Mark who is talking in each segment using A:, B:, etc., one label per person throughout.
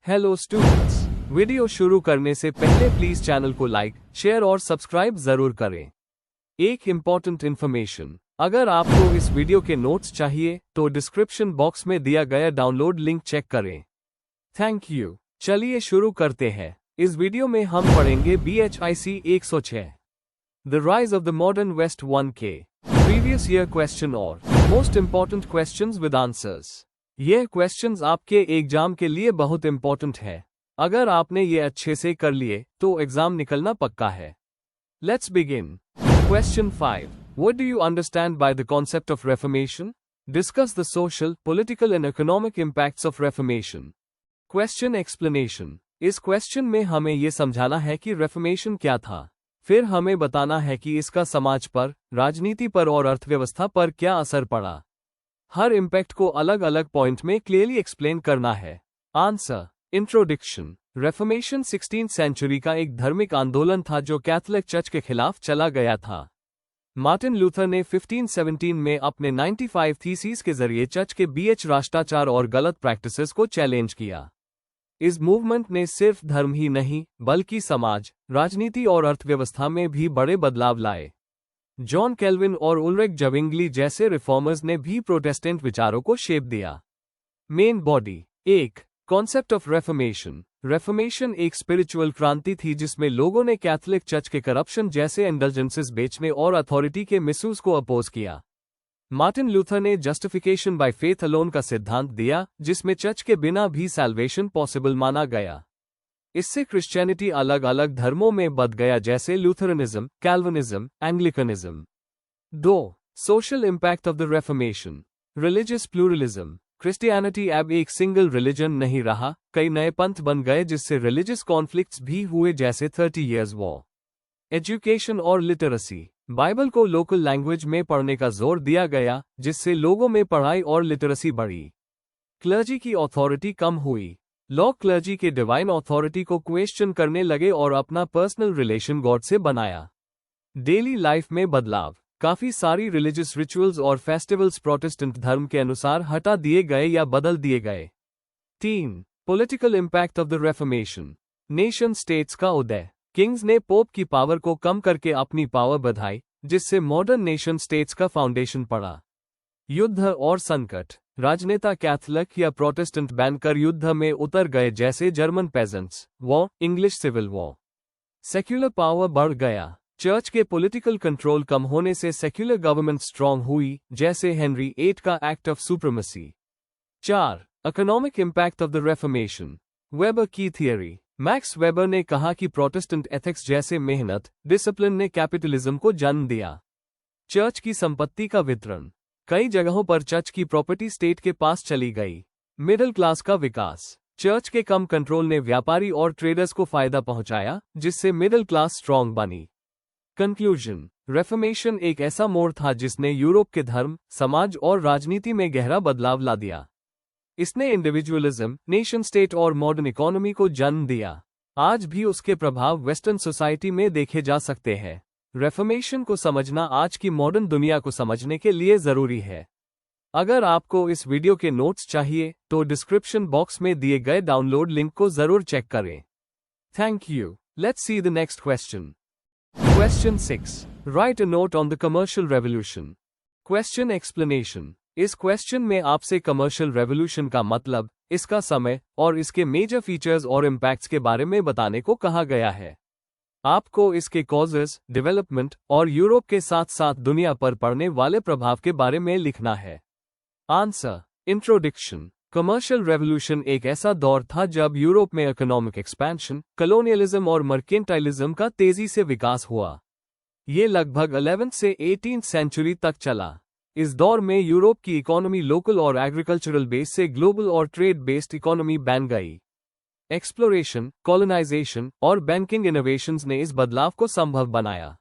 A: Hello students, video शुरू करने से पहले प्लीज चैनल को लाइक, शेयर और सब्सक्राइब जरूर करें। एक इम्पॉर्टेंट इन्फॉर्मेशन, अगर आपको इस वीडियो के नोट्स चाहिए तो डिस्क्रिप्शन बॉक्स में दिया गया डाउनलोड लिंक चेक करें। Thank you. चलिए शुरू करते हैं। इस वीडियो में हम पढ़ेंगे BHIC 106 the rise of the modern west 1K previous year question और most important questions with answers. यह क्वेश्चंस आपके एग्जाम के लिए बहुत इंपॉर्टेंट है। अगर आपने ये अच्छे से कर लिए तो एग्जाम निकलना पक्का है। Let's begin. Question 5, what do you understand by the concept of reformation? Discuss the social, political and economic impacts of reformation. Question explanation. इस क्वेश्चन में हमें यह समझाना है कि रेफॉर्मेशन क्या था, फिर हमें बताना है कि इसका समाज पर, राजनीति पर और अर्थव्यवस्था पर क्या असर पड़ा। हर इम्पैक्ट को अलग अलग पॉइंट में क्लियरली एक्सप्लेन करना है। Answer. Introduction. Reformation 16th century का एक धार्मिक आंदोलन था जो कैथोलिक चर्च के खिलाफ चला गया था। मार्टिन लूथर ने 1517 में अपने 95 थीसिस के जरिए चर्च के बीच भ्रष्टाचार और गलत प्रैक्टिसेस को चैलेंज किया। इस मूवमेंट ने सिर्फ धर्म ही नहीं बल्कि समाज, राजनीति और अर्थव्यवस्था में भी बड़े बदलाव लाए। जॉन कैल्विन और उल्रिक जविंगली जैसे रिफॉर्मर्स ने भी प्रोटेस्टेंट विचारों को शेप दिया। Main body. 1. Concept of reformation. Reformation एक स्पिरिचुअल क्रांति थी जिसमें लोगों ने कैथोलिक चर्च के करप्शन जैसे इंडल्जेंसेस बेचने और अथॉरिटी के मिसयूज को अपोज किया। मार्टिन लूथर ने जस्टिफिकेशन बाय फेथ अलोन का सिद्धांत दिया, जिसमें चर्च के बिना भी सैल्वेशन पॉसिबल माना गया। इससे क्रिश्चियनिटी अलग अलग धर्मों में बंट गया, जैसे Lutheranism, Calvinism, Anglicanism. 2. Social impact of the reformation. Religious pluralism. Christianity अब एक सिंगल रिलीजन नहीं रहा, कई नए पंथ बन गए जिससे रिलीजियस कॉन्फ्लिक्ट्स भी हुए, जैसे 30 Years वॉर। एजुकेशन और लिटरेसी। बाइबल को लोकल लैंग्वेज में पढ़ने का जोर दिया गया, जिससे लोगों में पढ़ाई और लिटरेसी बढ़ी। क्लर्जी की अथॉरिटी कम हुई। लॉ क्लर्जी के डिवाइन अथॉरिटी को क्वेश्चन करने लगे और अपना पर्सनल रिलेशन गॉड से बनाया। डेली लाइफ में बदलाव। काफी सारी रिलीजियस रिचुअल्स और फेस्टिवल्स प्रोटेस्टेंट धर्म के अनुसार हटा दिए गए या बदल दिए गए। 3. Political impact of the reformation. Nation states का उदय। किंग्स ने पोप की पावर को कम करके अपनी पावर बढ़ाई, जिससे मॉडर्न नेशन स्टेट्स का फाउंडेशन पड़ा। युद्ध और संकट। राजनेता कैथोलिक या प्रोटेस्टेंट बनकर युद्ध में उतर गए, जैसे German peasants war, English civil war. Secular power बढ़ गया। चर्च के पॉलिटिकल कंट्रोल कम होने से सेक्युलर गवर्नमेंट स्ट्रांग हुई, जैसे हेनरी 8 का act of supremacy. 4. Economic impact of the reformation. Weber की थियरी। मैक्स वेबर ने कहा कि प्रोटेस्टेंट एथिक्स जैसे मेहनत, डिसिप्लिन ने कैपिटलिज्म को जन्म दिया। चर्च की संपत्ति का वितरण। कई जगहों पर चर्च की प्रॉपर्टी स्टेट के पास चली गई। मिडिल क्लास का विकास। चर्च के कम कंट्रोल ने व्यापारी और ट्रेडर्स को फायदा पहुंचाया, जिससे मिडिल क्लास स्ट्रांग बनी। कंक्लूजन। रेफॉर्मेशन एक ऐसा मोड़ था जिसने यूरोप के धर्म, समाज और राजनीति में गहरा बदलाव ला दिया। इसने इंडिविजुअलिज्म, नेशन स्टेट और मॉडर्न इकोनॉमी को जन्म दिया। आज भी उसके प्रभाव वेस्टर्न सोसाइटी में देखे जा सकते हैं। रेफॉर्मेशन को समझना आज की मॉडर्न दुनिया को समझने के लिए जरूरी है। अगर आपको इस वीडियो के नोट्स चाहिए तो डिस्क्रिप्शन बॉक्स में दिए गए डाउनलोड लिंक को जरूर चेक करें। Thank you. Let's see the next question. Question 6, right a note on the commercial revolution. Question explanation. इस क्वेश्चन में आपसे कमर्शियल रेवोल्यूशन का मतलब, इसका समय और इसके मेजर फीचर्स और इम्पैक्ट्स के बारे में बताने को कहा गया है। आपको इसके कॉजेस, डेवलपमेंट और यूरोप के साथ साथ दुनिया पर पड़ने वाले प्रभाव के बारे में लिखना है। आंसर। इंट्रोडक्शन। कमर्शियल रेवोल्यूशन एक ऐसा दौर था जब यूरोप में इकोनॉमिक एक्सपेंशन, कॉलोनियलिज्म और मर्केंटाइलिज्म का तेजी से विकास हुआ। ये लगभग 11th से 18th सेंचुरी तक चला। इस दौर में यूरोप की इकोनॉमी लोकल और एग्रीकल्चरल बेस से ग्लोबल और ट्रेड बेस्ड इकोनॉमी बन गई। एक्सप्लोरेशन, कॉलोनाइजेशन और बैंकिंग इनोवेशंस ने इस बदलाव को संभव बनाया।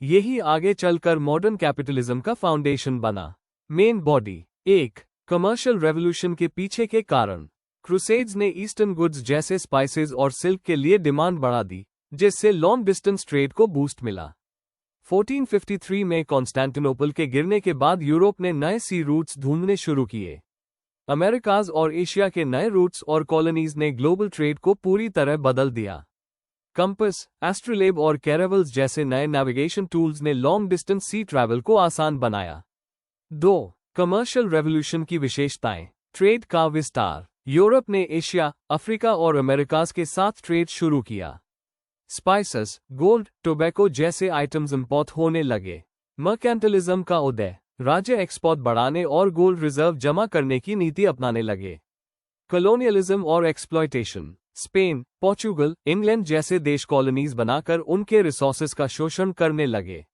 A: यही आगे चलकर मॉडर्न कैपिटलिज्म का फाउंडेशन बना। Main body. 1. कमर्शियल रेवोल्यूशन के पीछे के कारण। क्रूसेड्स ने ईस्टर्न गुड्स जैसे स्पाइसेस और सिल्क के लिए डिमांड बढ़ा दी, जिससे लॉन्ग डिस्टेंस ट्रेड को बूस्ट मिला। 1453 में कॉन्स्टेंटिनोपल के गिरने के बाद यूरोप ने नए सी रूट्स ढूंढने शुरू किए। अमेरिकाज और एशिया के नए रूट्स और कॉलोनीज ने ग्लोबल ट्रेड को पूरी तरह बदल दिया। कंपस, एस्ट्रोलेब और कैरावल्स जैसे नए नेविगेशन टूल्स ने लॉन्ग डिस्टेंस सी ट्रैवल को आसान बनाया। 2. कमर्शियल रेवोल्यूशन की विशेषताएं। ट्रेड का विस्तार। यूरोप ने एशिया, अफ्रीका और अमेरिकाज के साथ ट्रेड शुरू किया। स्पाइसेस, गोल्ड, टोबैको जैसे आइटम्स इंपोर्ट होने लगे। मर्केंटलिज्म का उदय। राज्य एक्सपोर्ट बढ़ाने और गोल्ड रिजर्व जमा करने की नीति अपनाने लगे। कॉलोनियलिज्म और एक्सप्लॉयटेशन। स्पेन, पोर्चुगल, इंग्लैंड जैसे देश कॉलोनीज बनाकर उनके रिसोर्सेज का शोषण करने लगे।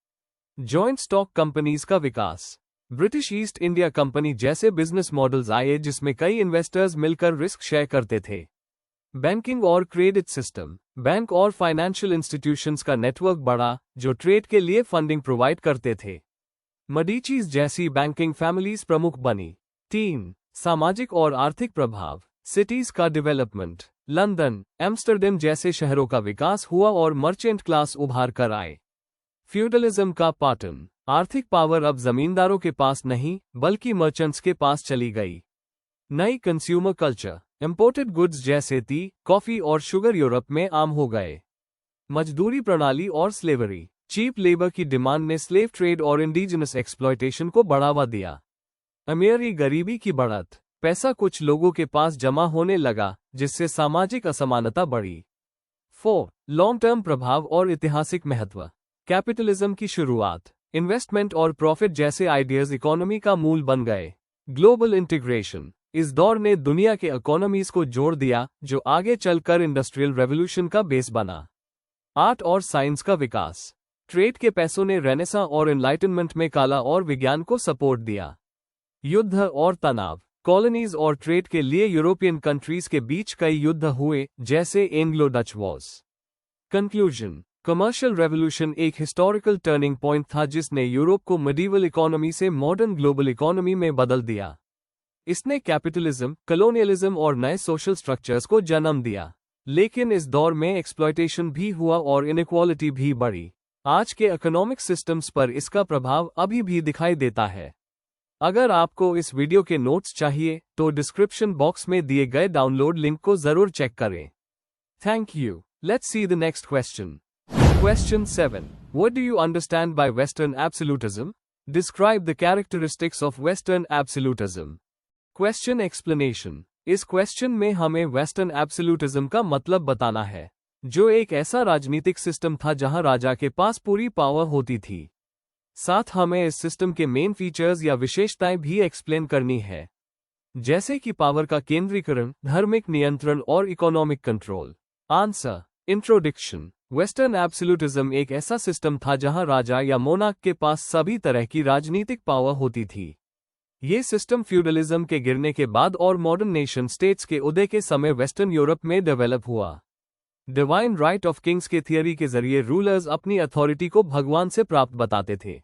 A: जॉइंट स्टॉक कंपनीज का विकास। ब्रिटिश ईस्ट इंडिया कंपनी जैसे बिजनेस मॉडल्स आए जिसमें कई इन्वेस्टर्स मिलकर रिस्क शेयर करते थे। बैंकिंग और क्रेडिट सिस्टम। बैंक और फाइनेंशियल इंस्टीट्यूशंस का नेटवर्क बढ़ा जो ट्रेड के लिए फंडिंग प्रोवाइड करते थे। मडीचीज जैसी बैंकिंग फैमिलीज प्रमुख बनी। 3. सामाजिक और आर्थिक प्रभाव। सिटीज का डेवलपमेंट। लंदन, एम्स्टर्डम जैसे शहरों का विकास हुआ और मर्चेंट क्लास उभार कर आए। फ्यूडलिज्म का पैटर्न। आर्थिक पावर अब जमींदारों के पास नहीं बल्कि मर्चेंट्स के पास चली गई। नई कंज्यूमर कल्चर। इंपोर्टेड गुड्स जैसे टी, कॉफी और शुगर यूरोप में आम हो गए। मजदूरी प्रणाली और स्लेवरी। चीप लेबर की डिमांड ने स्लेव ट्रेड और इंडिजिनस एक्सप्लॉयटेशन को बढ़ावा दिया। अमीरी गरीबी की बढ़त। पैसा कुछ लोगों के पास जमा होने लगा जिससे सामाजिक असमानता बढ़ी। 4. लॉन्ग टर्म प्रभाव और ऐतिहासिक महत्व। कैपिटलिज्म की शुरुआत। इन्वेस्टमेंट और प्रॉफिट जैसे आइडियाज इकोनॉमी का मूल बन गए। Global integration. इस दौर ने दुनिया के इकोनॉमीज को जोड़ दिया जो आगे चलकर इंडस्ट्रियल रेवोल्यूशन का बेस बना। आर्ट और साइंस का विकास। ट्रेड के पैसों ने रेनेसां और एनलाइटनमेंट में कला और विज्ञान को सपोर्ट दिया। युद्ध और तनाव। कॉलोनीज और ट्रेड के लिए यूरोपियन कंट्रीज के बीच कई युद्ध हुए जैसे Anglo Dutch Wars. Conclusion. Commercial revolution एक हिस्टोरिकल टर्निंग पॉइंट था जिसने यूरोप को मिडीवल इकोनॉमी से मॉडर्न ग्लोबल इकोनॉमी में बदल दिया। इसने कैपिटलिज्म, कॉलोनियलिज्म और नए सोशल स्ट्रक्चर्स को जन्म दिया। लेकिन इस दौर में एक्सप्लॉयटेशन भी हुआ और इनइक्वालिटी भी बढ़ी। आज के इकोनॉमिक सिस्टम्स पर इसका प्रभाव अभी भी दिखाई देता है। अगर आपको इस वीडियो के नोट्स चाहिए तो डिस्क्रिप्शन बॉक्स में दिए गए डाउनलोड लिंक को जरूर चेक करें। Thank you. Let's see the next question. Question 7. What do you understand by Western absolutism? Describe the characteristics of Western absolutism. Question explanation. इस क्वेश्चन में हमें वेस्टर्न एब्सोल्यूटिज्म का मतलब बताना है, जो एक ऐसा राजनीतिक सिस्टम था जहां राजा के पास पूरी पावर होती थी। साथ हमें इस सिस्टम के मेन फीचर्स या विशेषताएं भी एक्सप्लेन करनी है, जैसे कि पावर का केंद्रीकरण, धार्मिक नियंत्रण और economic control. Answer. Introduction. Western absolutism एक ऐसा सिस्टम था जहां राजा या मोनार्क के पास सभी तरह की राजनीतिक पावर होती थी। ये सिस्टम फ्यूडलिज्म के गिरने के बाद और मॉडर्न नेशन स्टेट्स के उदय के समय वेस्टर्न यूरोप में डेवलप हुआ। डिवाइन राइट ऑफ किंग्स के थियरी के जरिए रूलर्स अपनी अथॉरिटी को भगवान से प्राप्त बताते थे।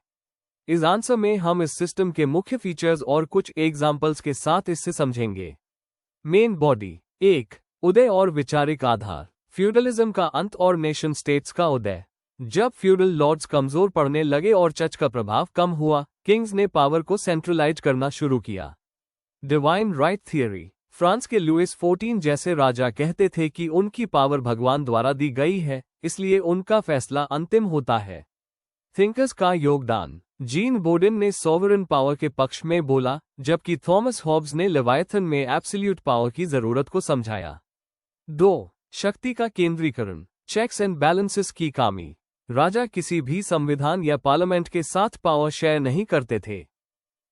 A: इस आंसर में हम इस सिस्टम के मुख्य फीचर्स और कुछ एग्जाम्पल्स के साथ इससे समझेंगे। Main body. 1. उदय और विचारिक आधार। फ्यूडलिज्म का अंत और नेशन स्टेट्स का उदय। जब फ्यूडल लॉर्ड्स कमजोर पड़ने लगे और चर्च का प्रभाव कम हुआ, किंग्स ने पावर को सेंट्रलाइज करना शुरू किया। Divine right theory. फ्रांस के लुइस 14 जैसे राजा कहते थे कि उनकी पावर भगवान द्वारा दी गई है, इसलिए उनका फैसला अंतिम होता है। थिंकर्स का योगदान। जीन बोडेन ने सॉवरेन पावर के पक्ष में बोला, जबकि थॉमस हॉब्स ने लेवायथन में एब्सोल्यूट पावर की जरूरत को समझाया। 2. शक्ति का केंद्रीकरण। चेक्स एंड बैलेंसेस की कमी। राजा किसी भी संविधान या पार्लियामेंट के साथ पावर शेयर नहीं करते थे।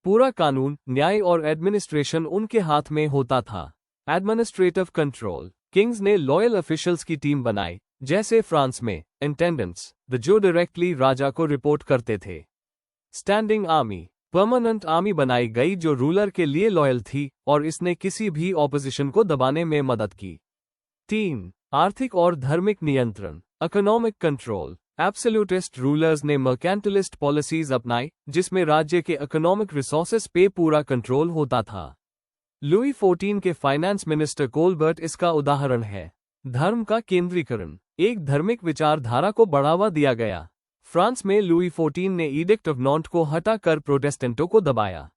A: पूरा कानून, न्याय और एडमिनिस्ट्रेशन उनके हाथ में होता था। Administrative control. किंग्स ने लॉयल ऑफिशियल्स की टीम बनाई, जैसे फ्रांस में इंटेंडेंट्स, जो डायरेक्टली राजा को रिपोर्ट करते थे। Standing army. परमानेंट आर्मी बनाई गई जो रूलर के लिए लॉयल थी और इसने किसी भी ऑपोजिशन को दबाने में मदद की। 3. आर्थिक और धार्मिक नियंत्रण। Economic control. एब्सोल्यूटिस्ट रूलर्स ने मर्केंटलिस्ट पॉलिसीज अपनाई, जिसमें राज्य के इकोनॉमिक रिसोर्सेस पे पूरा कंट्रोल होता था। लुई 14 के फाइनेंस मिनिस्टर कोलबर्ट इसका उदाहरण है। धर्म का केंद्रीकरण। एक धार्मिक विचारधारा को बढ़ावा दिया गया। फ्रांस में लुई 14 ने एडिक्ट ऑफ नॉन्ट को हटाकर प्रोटेस्टेंटों को दबाया।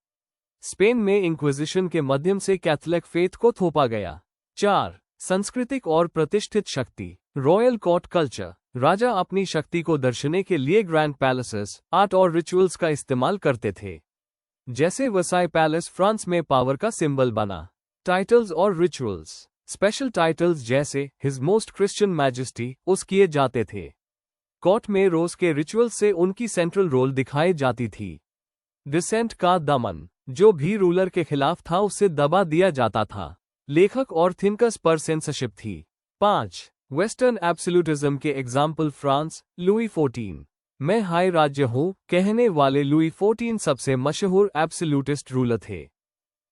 A: स्पेन में इंक्विजिशन के माध्यम से कैथोलिक फेथ को थोपा गया। 4. सांस्कृतिक और प्रतिष्ठित शक्ति, रॉयल कोर्ट कल्चर। राजा अपनी शक्ति को दर्शाने के लिए ग्रैंड पैलेसेस, आर्ट और रिचुअल्स का इस्तेमाल करते थे। जैसे वर्साई पैलेस फ्रांस में पावर का सिंबल बना। टाइटल्स और रिचुअल्स, स्पेशल टाइटल्स जैसे हिज मोस्ट क्रिश्चियन मैजेस्टी उस किए जाते थे। कोर्ट में रोज के रिचुअल से उनकी सेंट्रल रोल दिखाई जाती थी। डिसेंट का दमन, जो भी रूलर के खिलाफ था उसे दबा दिया जाता था। लेखक और थिंकर्स पर सेंसरशिप थी। 5. वेस्टर्न एब्सोल्यूटिज्म के एग्जाम्पल फ्रांस, लुई 14। मैं हाई राज्य हूं कहने वाले लुई 14 सबसे मशहूर एब्सोल्यूटिस्ट रूलर थे।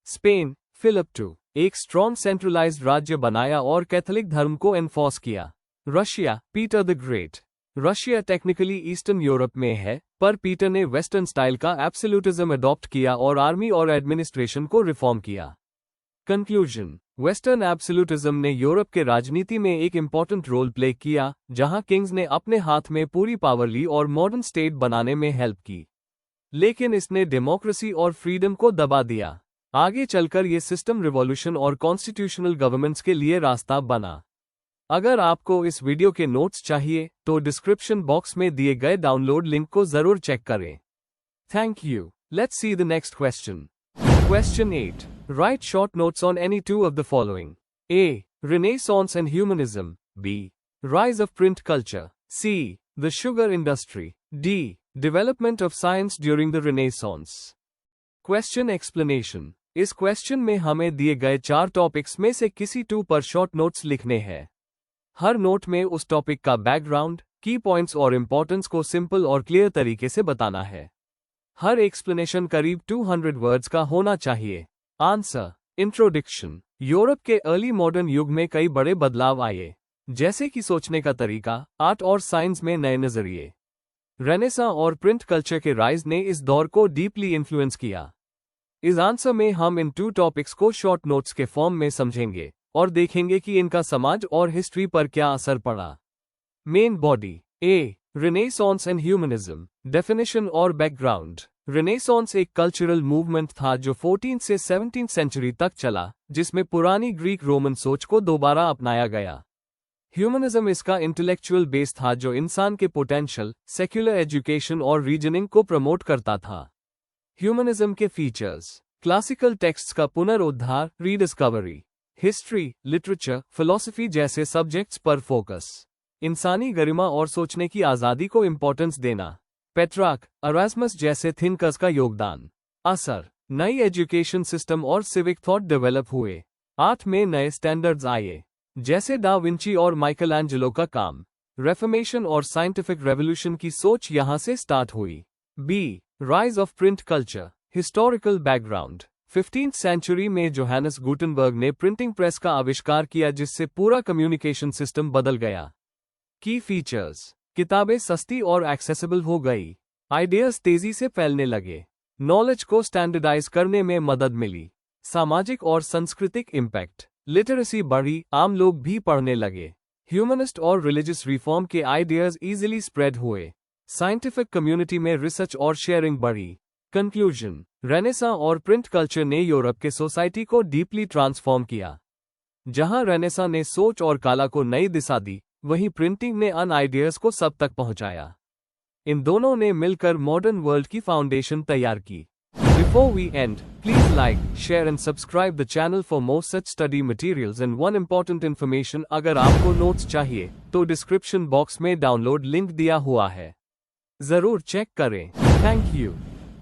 A: स्पेन, फिलिप II एक स्ट्रॉन्ग सेंट्रलाइज्ड राज्य बनाया और कैथोलिक धर्म को एनफोर्स किया। Russia, Peter the great. Russia technically eastern Europe में है, पर पीटर ने वेस्टर्न स्टाइल का एब्सोल्यूटिज्म अडॉप्ट किया और आर्मी और एडमिनिस्ट्रेशन को रिफॉर्म किया। कंक्लूजन, वेस्टर्न एब्सोल्यूटिज्म ने यूरोप के राजनीति में एक इंपॉर्टेंट रोल प्ले किया, जहां किंग्स ने अपने हाथ में पूरी पावर ली और मॉडर्न स्टेट बनाने में हेल्प की। लेकिन इसने डेमोक्रेसी और फ्रीडम को दबा दिया। आगे चलकर ये सिस्टम रिवॉल्यूशन और कॉन्स्टिट्यूशनल गवर्नमेंट्स के लिए रास्ता बना। अगर आपको इस वीडियो के नोट्स चाहिए तो डिस्क्रिप्शन बॉक्स में दिए गए डाउनलोड लिंक को जरूर चेक करें। Thank you. Let's see the next question. Question 8. Write short notes on any two of the following. A. Renaissance and humanism. B. Rise of print culture. C. The sugar industry. D. Development of science during the Renaissance. Question explanation. इस question में हमें दिए गए 4 topics में से किसी 2 पर short notes लिखने हैं। हर नोट में उस टॉपिक का बैकग्राउंड, की पॉइंट्स और इंपॉर्टेंस को सिंपल और क्लियर तरीके से बताना है। हर एक्सप्लेनेशन करीब 200 वर्ड्स का होना चाहिए। आंसर। इंट्रोडक्शन। यूरोप के अर्ली मॉडर्न युग में कई बड़े बदलाव आए, जैसे कि सोचने का तरीका, आर्ट और साइंस में नए नजरिए। रेनेसां और प्रिंट कल्चर के राइज ने इस दौर को डीपली इन्फ्लुएंस किया। इस आंसर में हम इन 2 टॉपिक्स को शॉर्ट नोट्स के फॉर्म में समझेंगे और देखेंगे कि इनका समाज और हिस्ट्री पर क्या असर पड़ा। Main body. A. Renaissance and humanism. Definition और बैकग्राउंड। रेनेसांस एक कल्चरल मूवमेंट था जो 14th से 17th सेंचुरी तक चला, जिसमें पुरानी ग्रीक रोमन सोच को दोबारा अपनाया गया। ह्यूमनिज्म इसका इंटेलेक्चुअल बेस था जो इंसान के पोटेंशियल, सेक्युलर एजुकेशन और रीजनिंग को प्रमोट करता था। ह्यूमनिज्म के फीचर्स। क्लासिकल टेक्स्ट्स का पुनरुद्धार, रीडिस्कवरी। हिस्ट्री, लिटरेचर, फिलॉसफी जैसे सब्जेक्ट्स पर फोकस। इंसानी गरिमा और सोचने की आजादी को इंपॉर्टेंस देना। पेट्रार्क, अरास्मस जैसे थिंकर्स का योगदान। असर। नई एजुकेशन सिस्टम और सिविक थॉट डेवलप हुए। आर्ट में नए स्टैंडर्ड्स आए, जैसे डा विंची और माइकल एंजेलो का काम। रेफॉर्मेशन और साइंटिफिक रेवोल्यूशन की सोच यहां से स्टार्ट हुई। B. Rise of print culture. Historical background. 15th century में जोहानस गुटेनबर्ग ने प्रिंटिंग प्रेस का आविष्कार किया, जिससे पूरा कम्युनिकेशन सिस्टम बदल गया। की फीचर्स। किताबें सस्ती और एक्सेसिबल हो गई। आइडियाज तेजी से फैलने लगे। नॉलेज को स्टैंडर्डाइज करने में मदद मिली। सामाजिक और सांस्कृतिक इम्पैक्ट। लिटरेसी बढ़ी, आम लोग भी पढ़ने लगे। ह्यूमनिस्ट और रिलीजियस रिफॉर्म के आइडियाज इजीली स्प्रेड हुए। साइंटिफिक कम्युनिटी में रिसर्च और शेयरिंग बढ़ी। कंक्लूजन। रेनेसां और प्रिंट कल्चर ने यूरोप के सोसाइटी को डीपली ट्रांसफॉर्म किया। जहां रेनेसां ने सोच और कला को नई दिशा दी, वहीं प्रिंटिंग ने अन आइडियाज को सब तक पहुंचाया। इन दोनों ने मिलकर मॉडर्न वर्ल्ड की फाउंडेशन तैयार की। Before we end, please like, share and subscribe the channel for more such study materials and one important information। अगर आपको नोट्स चाहिए तो डिस्क्रिप्शन बॉक्स में डाउनलोड लिंक दिया हुआ है, जरूर चेक करें। Thank you.